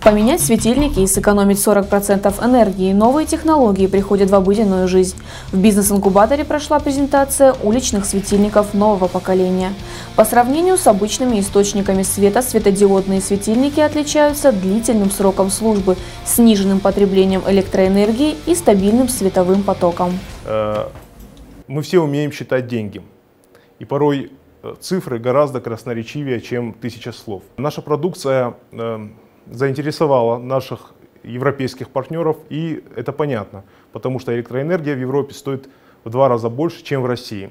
Поменять светильники и сэкономить 40% энергии. Новые технологии приходят в обыденную жизнь. В бизнес-инкубаторе прошла презентация уличных светильников нового поколения. По сравнению с обычными источниками света, светодиодные светильники отличаются длительным сроком службы, сниженным потреблением электроэнергии и стабильным световым потоком. Мы все умеем считать деньги. И порой цифры гораздо красноречивее, чем 1000 слов. Наша продукция заинтересовала наших европейских партнеров, и это понятно, потому что электроэнергия в Европе стоит в 2 раза больше, чем в России.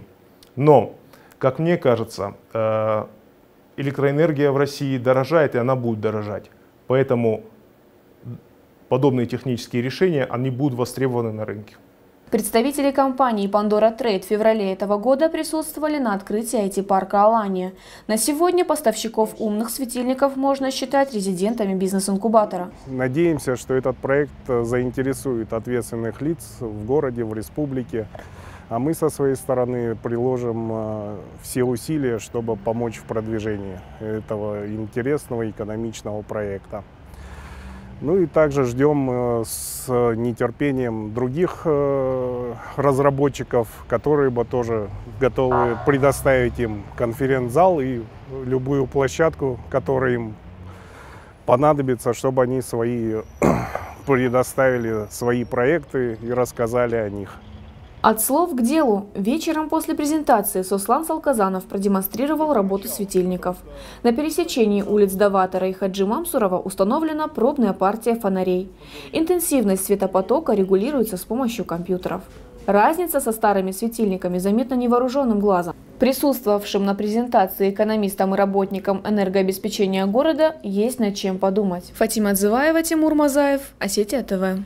Но, как мне кажется, электроэнергия в России дорожает, и она будет дорожать. Поэтому подобные технические решения, они будут востребованы на рынке. Представители компании Pandora Trade в феврале этого года присутствовали на открытии IT-парка Алания. На сегодня поставщиков умных светильников можно считать резидентами бизнес-инкубатора. Надеемся, что этот проект заинтересует ответственных лиц в городе, в республике. А мы со своей стороны приложим все усилия, чтобы помочь в продвижении этого интересного экономичного проекта. Ну и также ждем с нетерпением других разработчиков, которые бы тоже готовы предоставить им конференц-зал и любую площадку, которая им понадобится, чтобы они предоставили свои проекты и рассказали о них. От слов к делу. Вечером после презентации Сослан Салказанов продемонстрировал работу светильников. На пересечении улиц Даватора и Хаджи Мамсурова установлена пробная партия фонарей. Интенсивность светопотока регулируется с помощью компьютеров. Разница со старыми светильниками заметна невооруженным глазом. Присутствовавшим на презентации экономистам и работникам энергообеспечения города есть над чем подумать. Фатима Дзываева, Тимур Мазаев, Осетия ТВ.